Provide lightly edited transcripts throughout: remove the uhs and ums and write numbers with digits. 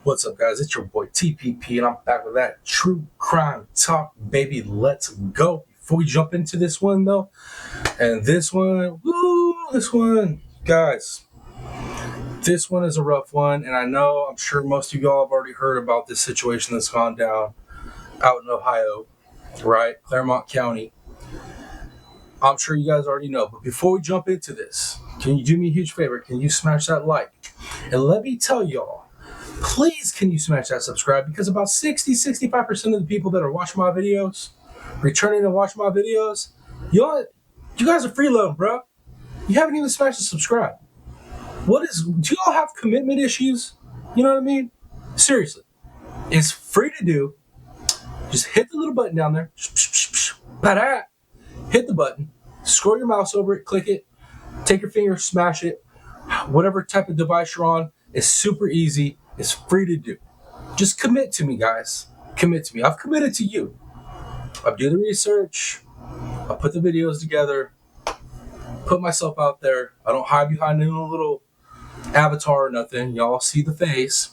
What's up, guys? It's your boy TPP, and I'm back with that true crime talk, baby. Let's go. Before we jump into this one, though, and this one, guys, this one is a rough one, and I'm sure most of y'all have already heard about this situation that's gone down out in Ohio, right? Claremont County. I'm sure you guys already know, but before we jump into this, can you do me a huge favor? Can you smash that like? And let me tell y'all, please can you smash that subscribe, because about 65% of the people that are watching my videos, returning to watch my videos, you guys are freeloading, bro. You haven't even smashed the subscribe. Do y'all have commitment issues? You know what I mean? Seriously. It's free to do. Just hit the little button down there. Hit the button. Scroll your mouse over it. Click it. Take your finger, smash it. Whatever type of device you're on, it's super easy. It's free to do. Just commit to me, guys. Commit to me. I've committed to you. I do the research. I put the videos together. Put myself out there. I don't hide behind any little avatar or nothing. Y'all see the face.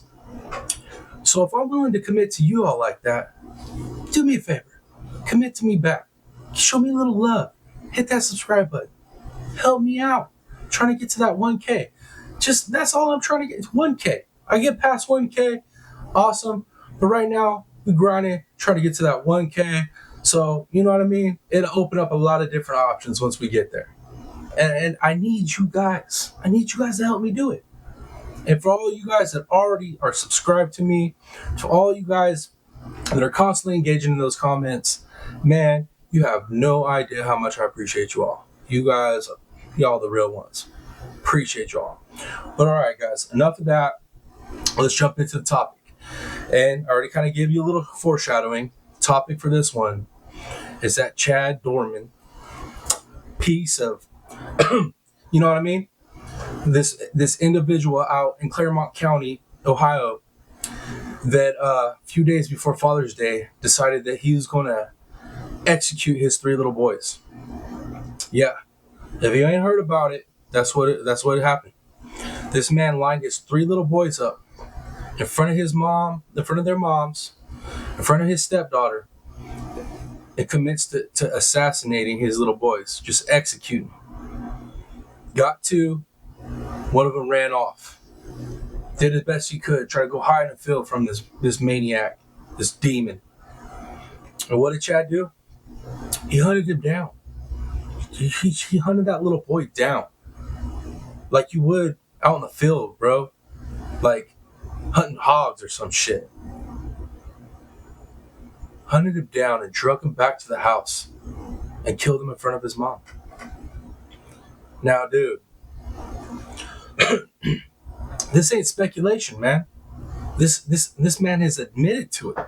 So if I'm willing to commit to you all like that, do me a favor. Commit to me back. Show me a little love. Hit that subscribe button. Help me out. I'm trying to get to that 1K. That's all I'm trying to get. It's 1K. I get past 1K. Awesome. But right now, we're grinding, trying to get to that 1K. So, you know what I mean? It'll open up a lot of different options once we get there. And I need you guys. I need you guys to help me do it. And for all you guys that already are subscribed to me, to all you guys that are constantly engaging in those comments, man, you have no idea how much I appreciate you all. You guys, y'all the real ones. Appreciate y'all. But all right, guys, enough of that. Let's jump into the topic. And I already kind of gave you a little foreshadowing. Topic for this one is that Chad Doerman piece of, you know what I mean? This individual out in Claremont County, Ohio, that a few days before Father's Day decided that he was going to execute his 3 little boys. Yeah, if you ain't heard about it, that's what happened. This man lined his 3 little boys up in front of his mom, in front of their moms, in front of his stepdaughter, and commits to assassinating his little boys, just executing. Got 2, one of them ran off. Did the best he could, try to go hide and field from this maniac, this demon. And what did Chad do? He hunted him down. He hunted that little boy down. Like you would out in the field, bro. Like hunting hogs or some shit. Hunted him down and drug him back to the house and killed him in front of his mom. Now, dude, this ain't speculation, man. This man has admitted to it.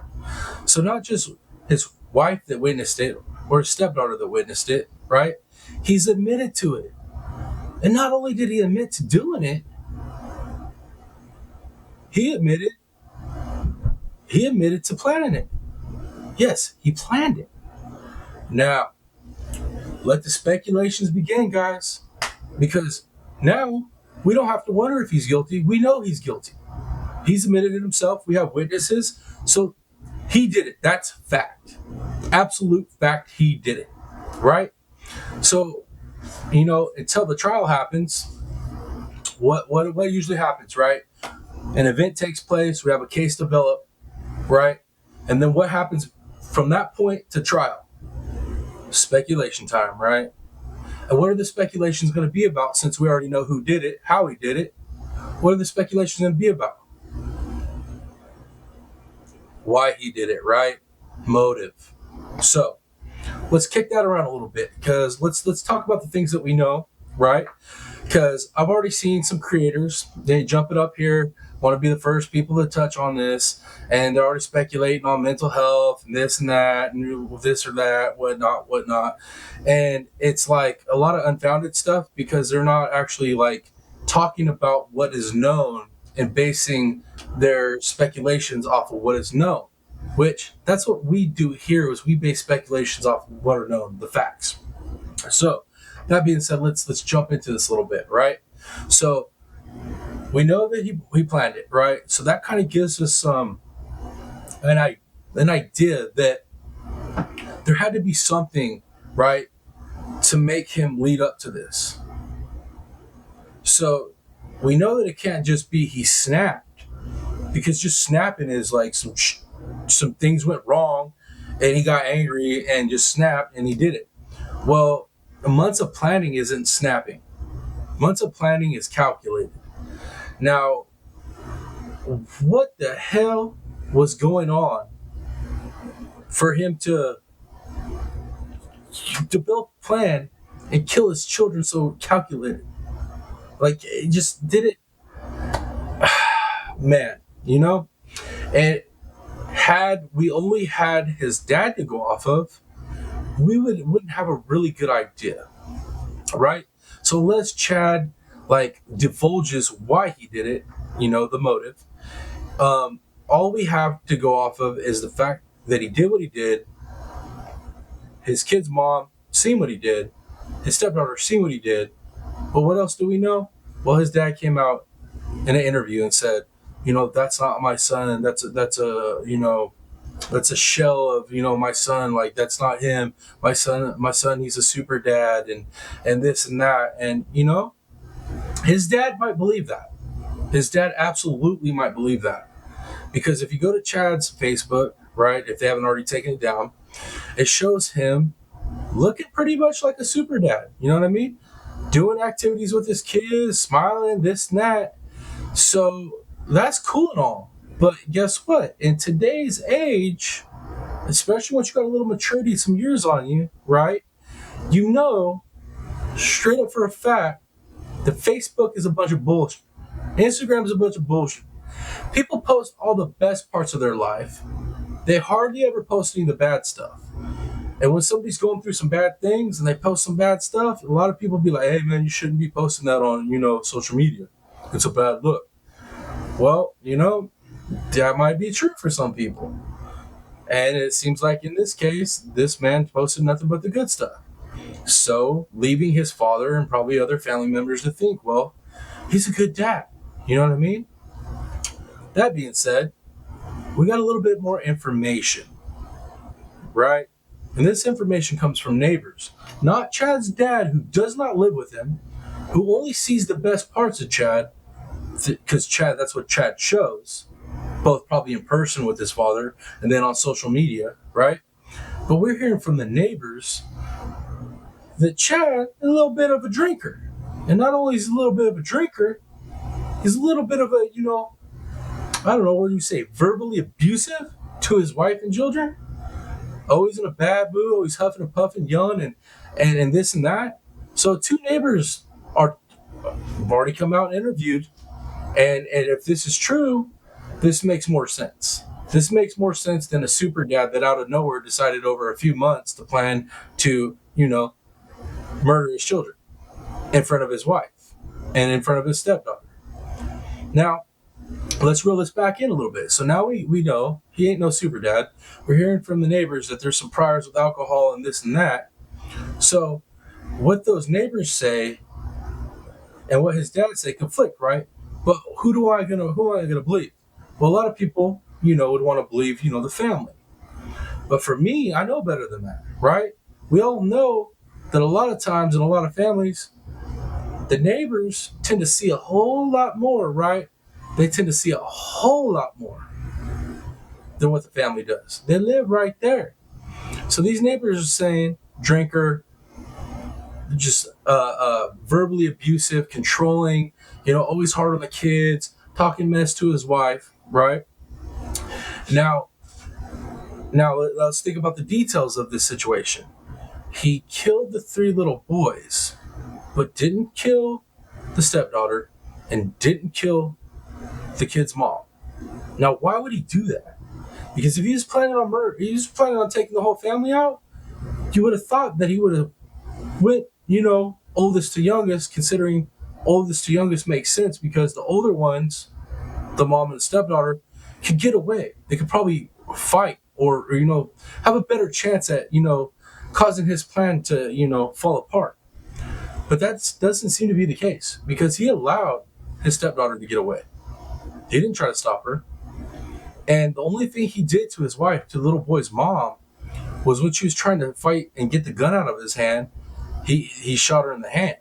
So not just his wife that witnessed it or his stepdaughter that witnessed it, right? He's admitted to it. And not only did he admit to doing it, he admitted to planning it. Yes, he planned it. Now, let the speculations begin, guys. Because now we don't have to wonder if he's guilty. We know he's guilty. He's admitted it himself. We have witnesses. So he did it. That's fact. Absolute fact, he did it. Right? So, until the trial happens, what usually happens, right? An event takes place. We have a case develop, right? And then what happens from that point to trial? Speculation time, right? And what are the speculations going to be about, since we already know who did it, how he did it? What are the speculations going to be about? Why he did it, right? Motive. So, let's kick that around a little bit, because let's talk about the things that we know, right? Because I've already seen some creators, they jump it up here, want to be the first people to touch on this, and they're already speculating on mental health and this and that and this or that, whatnot. And it's like a lot of unfounded stuff, because they're not actually like talking about what is known and basing their speculations off of what is known, which that's what we do here, is we base speculations off of what are known, the facts. So that being said, let's jump into this a little bit, right? So We know that he planned it, right? So that kind of gives us an idea that there had to be something, right, to make him lead up to this. So we know that it can't just be he snapped, because just snapping is like some things went wrong and he got angry and just snapped and he did it. Well, months of planning isn't snapping. Months of planning is calculated. Now, what the hell was going on for him to build a plan and kill his children so calculated? Like, it just did it. Man, you know? And had we only had his dad to go off of, we wouldn't have a really good idea, right? So unless Chad like divulges why he did it, the motive, all we have to go off of is the fact that he did what he did. His kid's mom seen what he did. His stepdaughter seen what he did. But what else do we know? Well, his dad came out in an interview and said, that's not my son. That's a shell of my son. Like, that's not him. My son, he's a super dad, and this and that. And his dad might believe that. His dad absolutely might believe that, because if you go to Chad's Facebook, right, if they haven't already taken it down, it shows him looking pretty much like a super dad. You know what I mean? Doing activities with his kids, smiling, this and that. So that's cool and all. But guess what? In today's age, especially once you got a little maturity, some years on you, right? Straight up for a fact, that Facebook is a bunch of bullshit. Instagram is a bunch of bullshit. People post all the best parts of their life. They hardly ever post any of the bad stuff. And when somebody's going through some bad things and they post some bad stuff, a lot of people be like, hey man, you shouldn't be posting that on, social media. It's a bad look. Well, that might be true for some people. And it seems like in this case, this man posted nothing but the good stuff. So leaving his father and probably other family members to think, well, he's a good dad. You know what I mean? That being said, we got a little bit more information, right? And this information comes from neighbors, not Chad's dad, who does not live with him, who only sees the best parts of Chad, because that's what Chad shows, both probably in person with his father and then on social media, right? But we're hearing from the neighbors that Chad is a little bit of a drinker. And not only is he a little bit of a drinker, he's a little bit of a, I don't know, what do you say, verbally abusive to his wife and children? Always in a bad mood, always huffing and puffing, yelling, and this and that. So two neighbors have already come out and interviewed. And if this is true, this makes more sense. This makes more sense than a super dad that out of nowhere decided over a few months to plan to, murder his children in front of his wife and in front of his stepdaughter. Now, let's reel this back in a little bit. So now we know he ain't no super dad. We're hearing from the neighbors that there's some priors with alcohol and this and that. So what those neighbors say and what his dad say conflict, right? But who am I gonna believe? Well, a lot of people, would want to believe, the family. But for me, I know better than that, right? We all know that a lot of times in a lot of families, the neighbors tend to see a whole lot more, right? They tend to see a whole lot more than what the family does. They live right there. So these neighbors are saying, drinker, just verbally abusive, controlling, always hard on the kids, talking mess to his wife, right? Now let's think about the details of this situation. He killed the 3 little boys, but didn't kill the stepdaughter and didn't kill the kid's mom. Now, why would he do that? Because if he was planning on murder, he was planning on taking the whole family out, you would have thought that he would have went, oldest to youngest, considering oldest to youngest makes sense because the older ones, the mom and the stepdaughter, could get away. They could probably fight or have a better chance at, causing his plan to, fall apart. But that doesn't seem to be the case because he allowed his stepdaughter to get away. He didn't try to stop her. And the only thing he did to his wife, to the little boy's mom, was when she was trying to fight and get the gun out of his hand, he shot her in the hand.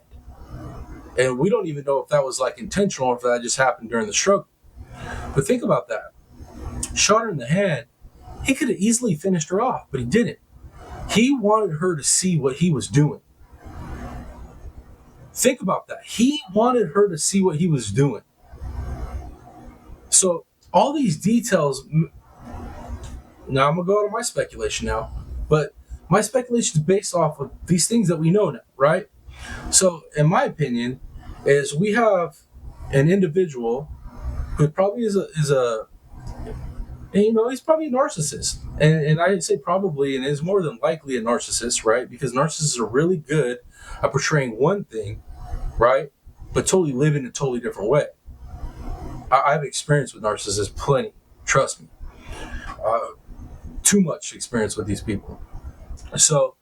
And we don't even know if that was like intentional or if that just happened during the struggle. But think about that. Shot her in the hand. He could have easily finished her off, but he didn't. He wanted her to see what he was doing. Think about that. He wanted her to see what he was doing. So all these details, now I'm going to go to my speculation now, but my speculation is based off of these things that we know now, right? So in my opinion, is we have an individual who probably is a he's probably a narcissist. And I say probably, and is more than likely a narcissist, right? Because narcissists are really good at portraying one thing, right? But totally living a totally different way. I've experienced with narcissists plenty, trust me. Too much experience with these people. So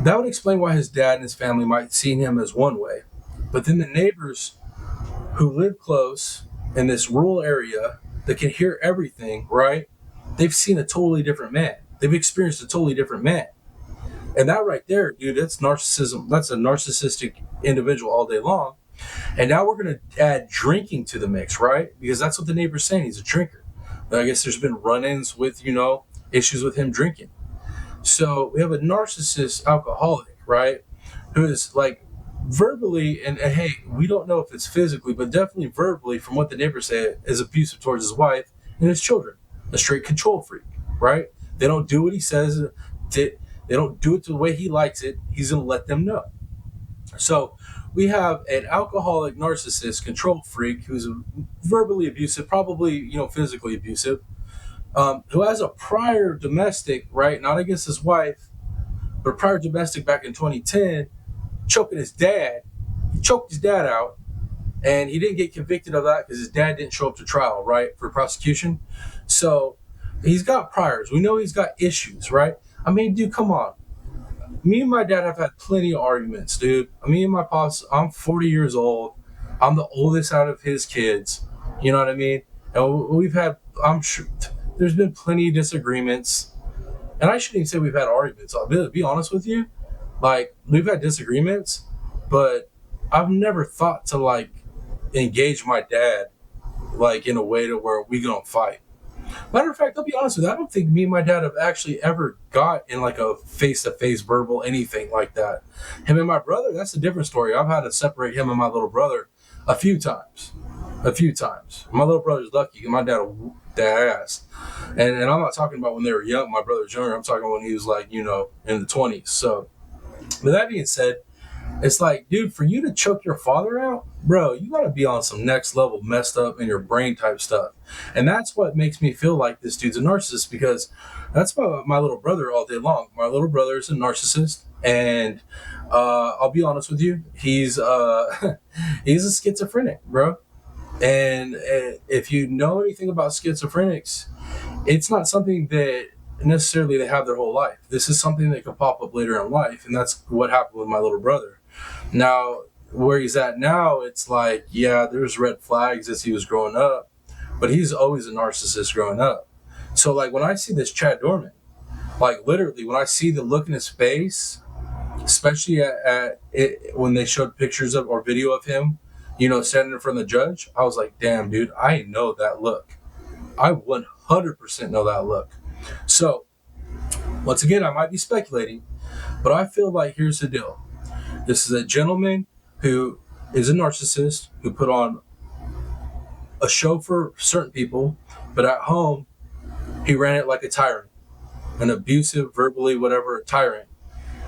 that would explain why his dad and his family might see him as one way. But then the neighbors who live close in this rural area that can hear everything, right? They've seen a totally different man. They've experienced a totally different man. And that right there, dude, that's narcissism. That's a narcissistic individual all day long. And now we're going to add drinking to the mix, right? Because that's what the neighbor's saying. He's a drinker. But I guess there's been run-ins with, issues with him drinking. So we have a narcissist alcoholic, right? Who is like verbally, and hey, we don't know if it's physically, but definitely verbally, from what the neighbors say, is abusive towards his wife and his children. A straight control freak, right? They don't do what he says. They don't do it the way he likes it. He's going to let them know. So we have an alcoholic narcissist control freak who's verbally abusive, probably, physically abusive, who has a prior domestic, right? Not against his wife, but prior domestic back in 2010, choking his dad. He choked his dad out, and he didn't get convicted of that because his dad didn't show up to trial, right, for prosecution. So he's got priors. We know he's got issues, right? I mean, dude, come on. Me and my dad have had plenty of arguments, dude. Me and my pops, I'm 40 years old. I'm the oldest out of his kids. You know what I mean? And we've had, I'm sure, there's been plenty of disagreements. And I shouldn't even say we've had arguments. I'll be honest with you. Like, we've had disagreements, but I've never thought to, engage my dad, in a way to where we gonna fight. Matter of fact, I'll be honest with you, I don't think me and my dad have actually ever got in a face-to-face verbal anything like that. Him and my brother, that's a different story. I've had to separate him and my little brother a few times. My little brother's lucky. My dad will whoop that ass. And I'm not talking about when they were young. My brother was younger. I'm talking when he was in the 20s. So, with that being said, it's like, dude, for you to choke your father out, bro, you got to be on some next level messed up in your brain type stuff. And that's what makes me feel like this dude's a narcissist, because that's my little brother all day long. My little brother is a narcissist, and I'll be honest with you, he's he's a schizophrenic, bro. And if you know anything about schizophrenics, it's not something that necessarily they have their whole life. This is something that could pop up later in life, and that's what happened with my little brother. Now, where he's at now, it's like, yeah, there's red flags as he was growing up, but he's always a narcissist growing up. So, when I see this Chad Doerman, literally, when I see the look in his face, especially at it, when they showed pictures of or video of him, standing in front of the judge, I was like, damn, dude, I know that look. I 100% know that look. So, once again, I might be speculating, but I feel like here's the deal. This is a gentleman who is a narcissist, who put on a show for certain people, but at home, he ran it like a tyrant, an abusive, verbally, whatever, tyrant.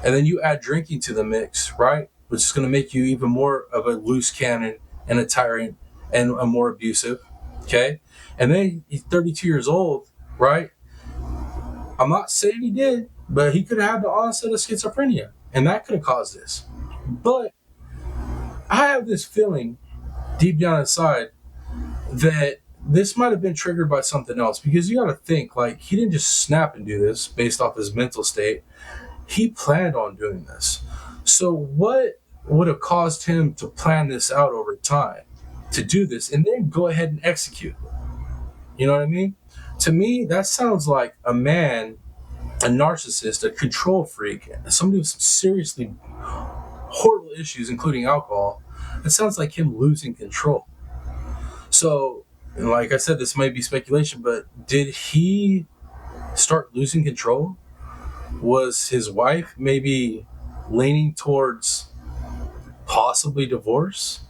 And then you add drinking to the mix, right? Which is going to make you even more of a loose cannon and a tyrant and a more abusive, okay? And then he's 32 years old, right? I'm not saying he did, but he could have had the onset of schizophrenia, and that could have caused this. But I have this feeling deep down inside that this might have been triggered by something else, because you got to think, he didn't just snap and do this based off his mental state. He planned on doing this. So what would have caused him to plan this out over time? to do this and then go ahead and execute. You know what I mean? To me, that sounds like a man, a narcissist, a control freak, somebody with some seriously horrible issues, including alcohol. It sounds like him losing control. So, like I said, this might be speculation, but did he start losing control? Was his wife maybe leaning towards possibly divorce?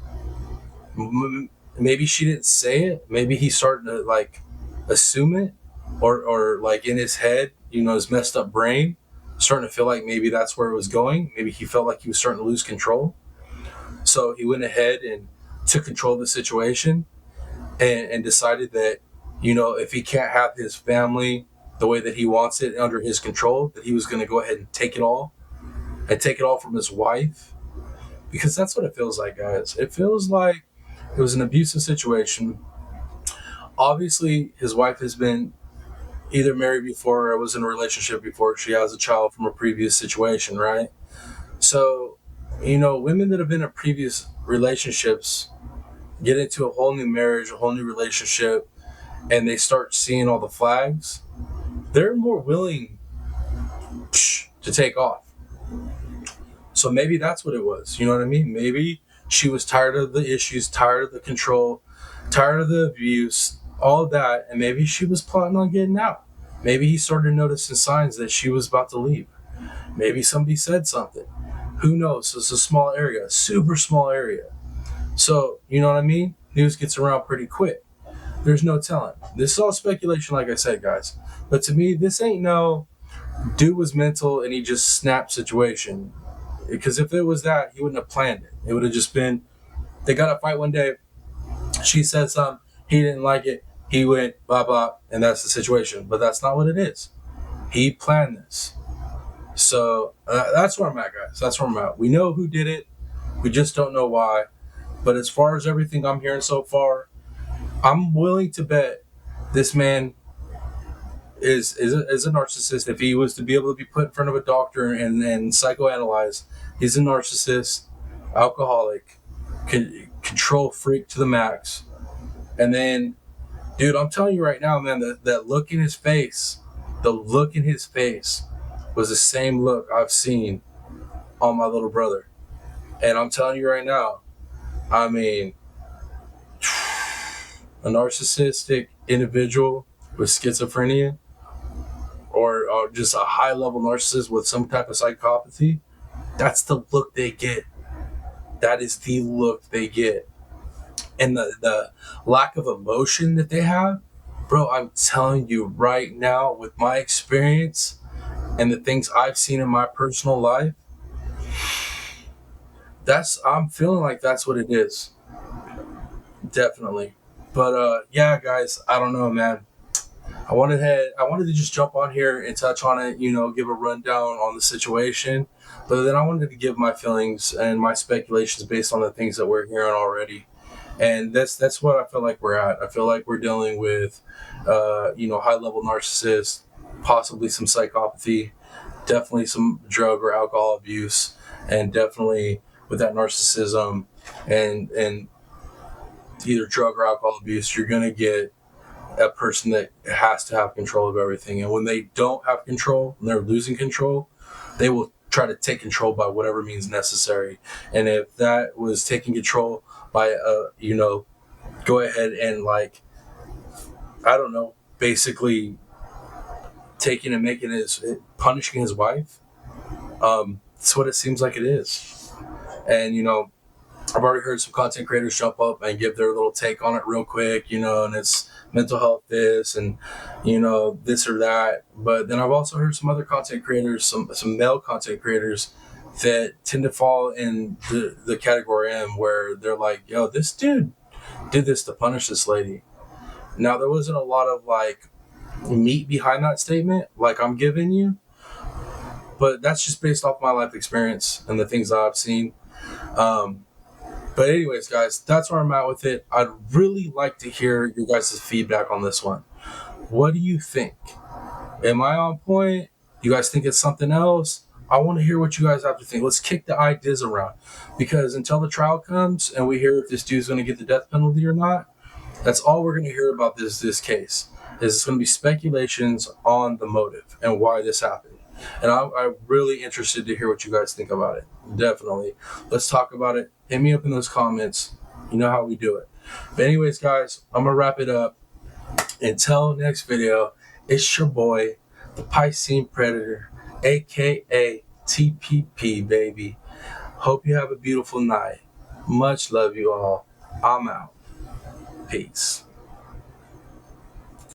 Maybe she didn't say it. Maybe he's starting to like assume it, or like in his head, his messed up brain, starting to feel like maybe that's where it was going. Maybe he felt like he was starting to lose control. So he went ahead and took control of the situation and decided that, if he can't have his family the way that he wants it under his control, that he was going to go ahead and take it all from his wife. Because that's what it feels like, guys. It feels like it was an abusive situation. Obviously, his wife has been either married before or was in a relationship before. She has a child from a previous situation, right? So, women that have been in previous relationships get into a whole new marriage, a whole new relationship, and they start seeing all the flags, they're more willing to take off. So maybe that's what it was. You know what I mean? Maybe she was tired of the issues, tired of the control, tired of the abuse, all of that, and maybe she was plotting on getting out. Maybe he started noticing signs that she was about to leave. Maybe somebody said something. Who knows? It's a small area, a super small area. So, you know what I mean? News gets around pretty quick. There's no telling. This is all speculation, like I said, guys. But to me, this ain't no dude was mental and he just snapped situation. Because if it was that, he wouldn't have planned it. It would have just been, they got to fight one day. She said something. He didn't like it. He went, blah, blah, and that's the situation. But that's not what it is. He planned this. So that's where I'm at, guys. That's where I'm at. We know who did it. We just don't know why. But as far as everything I'm hearing so far, I'm willing to bet this man is a narcissist. If he was to be able to be put in front of a doctor and psychoanalyzed, he's a narcissist, alcoholic, control freak to the max. And then, dude, I'm telling you right now, man, that look in his face, the look in his face was the same look I've seen on my little brother. And I'm telling you right now, I mean, a narcissistic individual with schizophrenia or just a high-level narcissist with some type of psychopathy, that's the look they get. That is the look they get. And the lack of emotion that they have, bro, I'm telling you right now, with my experience and the things I've seen in my personal life, I'm feeling like that's what it is. Definitely. But yeah, guys, I don't know, man. I wanted to just jump on here and touch on it, give a rundown on the situation. But then I wanted to give my feelings and my speculations based on the things that we're hearing already. And that's what I feel like we're at. I feel like we're dealing with, high-level narcissists, possibly some psychopathy, definitely some drug or alcohol abuse, and definitely with that narcissism and either drug or alcohol abuse, you're going to get a person that has to have control of everything. And when they don't have control, when they're losing control, they will try to take control by whatever means necessary. And if that was taking control by, go ahead and basically taking and punishing his wife, that's what it seems like it is. And, I've already heard some content creators jump up and give their little take on it real quick, and it's mental health this and, this or that. But then I've also heard some other content creators, some male content creators that tend to fall in the category M, where they're like, yo, this dude did this to punish this lady. Now, there wasn't a lot of meat behind that statement like I'm giving you, but that's just based off my life experience and the things that I've seen. But anyways, guys, that's where I'm at with it. I'd really like to hear your guys' feedback on this one. What do you think? Am I on point? You guys think it's something else? I want to hear what you guys have to think. Let's kick the ideas around, because until the trial comes and we hear if this dude's going to get the death penalty or not, that's all we're going to hear about this case. Is it's going to be speculations on the motive and why this happened. And I'm really interested to hear what you guys think about it. Definitely. Let's talk about it. Hit me up in those comments. You know how we do it. But anyways, guys, I'm going to wrap it up. Until next video, it's your boy, the Piscine Predator, a.k.a. TPP, baby. Hope you have a beautiful night. Much love, you all. I'm out. Peace.